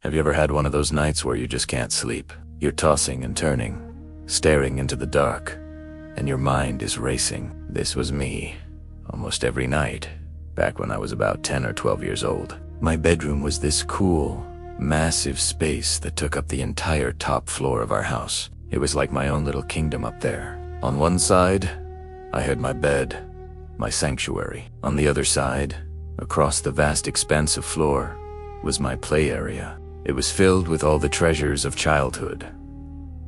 Have you ever had one of those nights where you just can't sleep? You're tossing and turning, staring into the dark, and your mind is racing. This was me, almost every night, back when I was about 10 or 12 years old. My bedroom was this cool, massive space that took up the entire top floor of our house. It was like my own little kingdom up there. On one side, I had my bed, my sanctuary. On the other side, across the vast expanse of floor, was my play area. It was filled with all the treasures of childhood.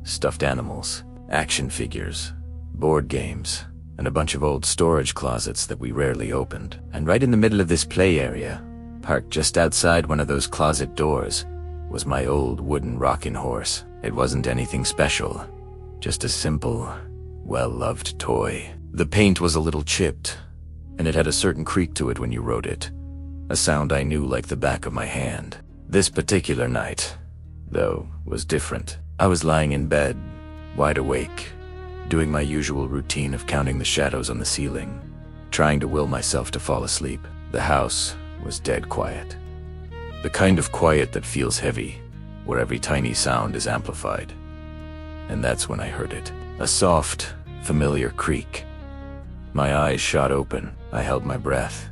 Stuffed animals, action figures, board games, and a bunch of old storage closets that we rarely opened. And right in the middle of this play area, parked just outside one of those closet doors, was my old wooden rocking horse. It wasn't anything special, just a simple, well-loved toy. The paint was a little chipped, and it had a certain creak to it when you rode it, a sound I knew like the back of my hand. This particular night, though, was different. I was lying in bed, wide awake, doing my usual routine of counting the shadows on the ceiling, trying to will myself to fall asleep. The house was dead quiet. The kind of quiet that feels heavy, where every tiny sound is amplified. And that's when I heard it. A soft, familiar creak. My eyes shot open. I held my breath,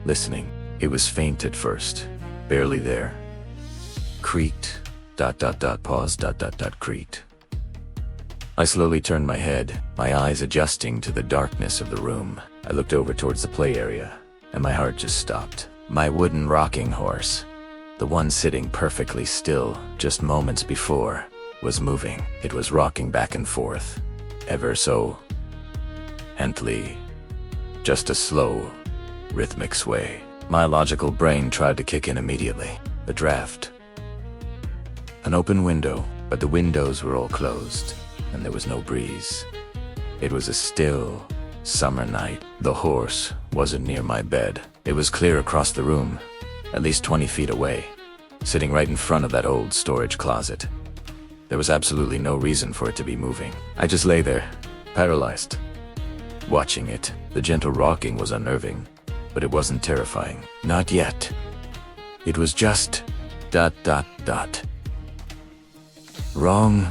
listening. It was faint at first, barely there. Creaked, ... pause, ... creaked. I slowly turned my head, my eyes adjusting to the darkness of the room. I looked over towards the play area, and my heart just stopped. My wooden rocking horse, the one sitting perfectly still just moments before, was moving. It was rocking back and forth, ever so gently, just a slow, rhythmic sway. My logical brain tried to kick in immediately. The draft. An open window, but the windows were all closed, and there was no breeze. It was a still, summer night. The horse wasn't near my bed. It was clear across the room, at least 20 feet away, sitting right in front of that old storage closet. There was absolutely no reason for it to be moving. I just lay there, paralyzed, watching it. The gentle rocking was unnerving, but it wasn't terrifying. Not yet. It was just ... wrong,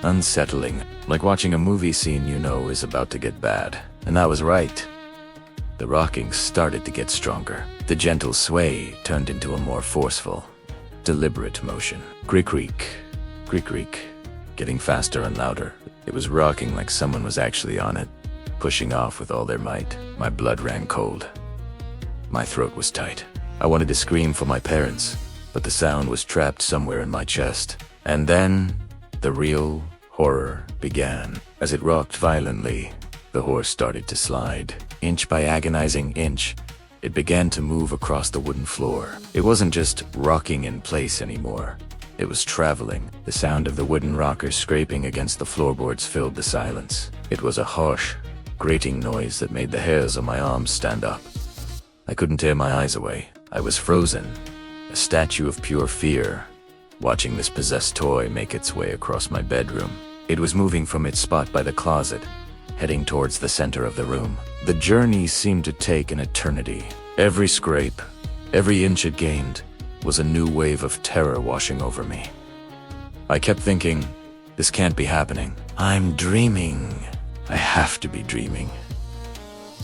unsettling, like watching a movie scene you know is about to get bad. And I was right. The rocking started to get stronger. The gentle sway turned into a more forceful, deliberate motion. Creak, creak, creak, creak, getting faster and louder. It was rocking like someone was actually on it, pushing off with all their might. My blood ran cold. My throat was tight. I wanted to scream for my parents, but the sound was trapped somewhere in my chest. And then, the real horror began. As it rocked violently, the horse started to slide. Inch by agonizing inch, it began to move across the wooden floor. It wasn't just rocking in place anymore. It was traveling. The sound of the wooden rocker scraping against the floorboards filled the silence. It was a harsh, grating noise that made the hairs on my arms stand up. I couldn't tear my eyes away. I was frozen, a statue of pure fear, watching this possessed toy make its way across my bedroom. It was moving from its spot by the closet, heading towards the center of the room. The journey seemed to take an eternity. Every scrape, every inch it gained, was a new wave of terror washing over me. I kept thinking, this can't be happening. I'm dreaming. I have to be dreaming.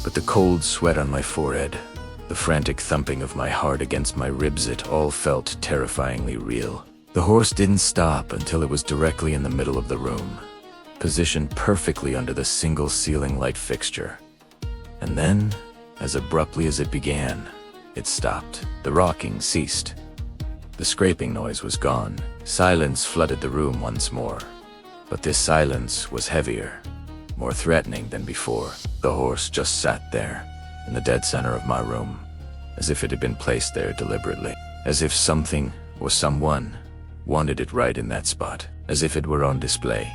But the cold sweat on my forehead, the frantic thumping of my heart against my ribs, it all felt terrifyingly real. The horse didn't stop until it was directly in the middle of the room, positioned perfectly under the single ceiling light fixture. And then, as abruptly as it began, it stopped. The rocking ceased. The scraping noise was gone. Silence flooded the room once more. But this silence was heavier, more threatening than before. The horse just sat there, in the dead center of my room, as if it had been placed there deliberately, as if something or someone wanted it right in that spot, as if it were on display.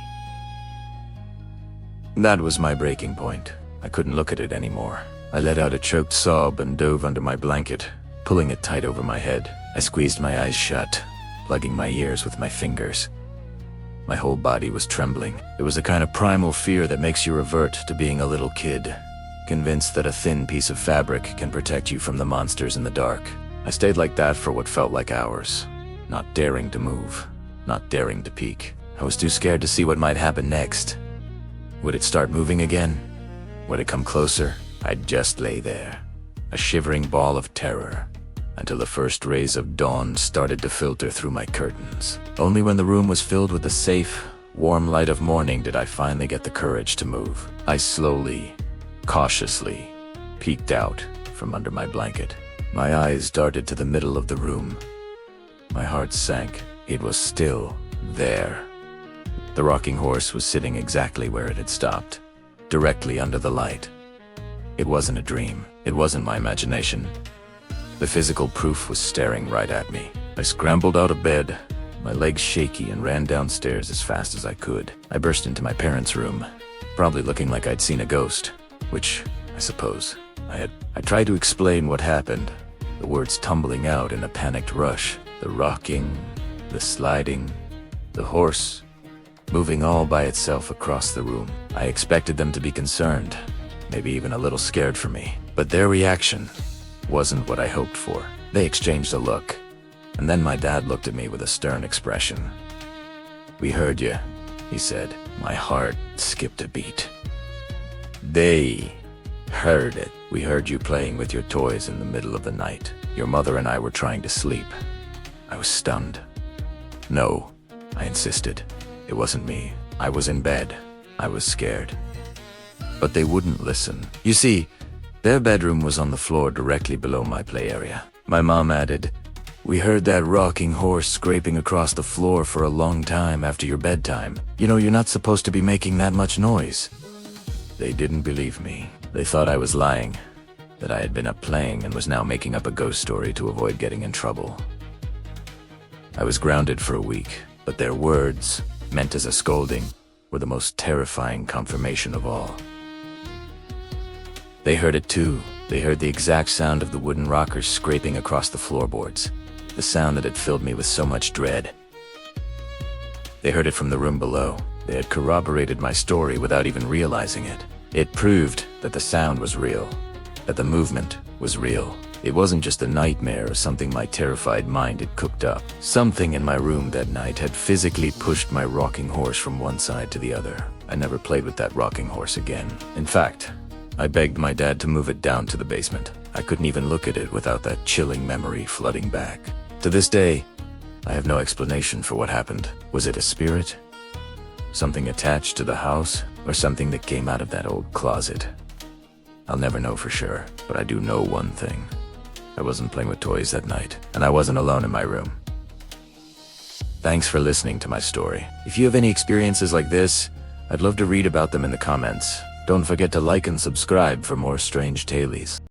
That was my breaking point. I couldn't look at it anymore. I let out a choked sob and dove under my blanket, pulling it tight over my head. I squeezed my eyes shut, plugging my ears with my fingers. My whole body was trembling. It was the kind of primal fear that makes you revert to being a little kid, convinced that a thin piece of fabric can protect you from the monsters in the dark. I stayed like that for what felt like hours, not daring to move, not daring to peek. I was too scared to see what might happen next. Would it start moving again? Would it come closer? I'd just lay there, a shivering ball of terror, until the first rays of dawn started to filter through my curtains. Only when the room was filled with the safe, warm light of morning did I finally get the courage to move. I slowly, cautiously, peeked out from under my blanket. My eyes darted to the middle of the room. My heart sank. It was still there. The rocking horse was sitting exactly where it had stopped, directly under the light. It wasn't a dream. It wasn't my imagination. The physical proof was staring right at me. I scrambled out of bed, my legs shaky, and ran downstairs as fast as I could. I burst into my parents' room, probably looking like I'd seen a ghost, which, I suppose, I had. I tried to explain what happened, the words tumbling out in a panicked rush. The rocking, the sliding, the horse, moving all by itself across the room. I expected them to be concerned, maybe even a little scared for me. But their reaction wasn't what I hoped for. They exchanged a look, and then my dad looked at me with a stern expression. "We heard you," he said. My heart skipped a beat. "They heard it. We heard you playing with your toys in the middle of the night. Your mother and I were trying to sleep." I was stunned. "No," I insisted. "It wasn't me. I was in bed. I was scared." But they wouldn't listen. You see, their bedroom was on the floor directly below my play area. My mom added, "We heard that rocking horse scraping across the floor for a long time after your bedtime. You know, you're not supposed to be making that much noise." They didn't believe me. They thought I was lying, that I had been up playing and was now making up a ghost story to avoid getting in trouble. I was grounded for a week, but their words, meant as a scolding, were the most terrifying confirmation of all. They heard it too. They heard the exact sound of the wooden rockers scraping across the floorboards, the sound that had filled me with so much dread. They heard it from the room below. They had corroborated my story without even realizing it. It proved that the sound was real, that the movement was real. It wasn't just a nightmare or something my terrified mind had cooked up. Something in my room that night had physically pushed my rocking horse from one side to the other. I never played with that rocking horse again. In fact, I begged my dad to move it down to the basement. I couldn't even look at it without that chilling memory flooding back. To this day, I have no explanation for what happened. Was it a spirit? Something attached to the house? Or something that came out of that old closet? I'll never know for sure, but I do know one thing. I wasn't playing with toys that night, and I wasn't alone in my room. Thanks for listening to my story. If you have any experiences like this, I'd love to read about them in the comments. Don't forget to like and subscribe for more strange tales.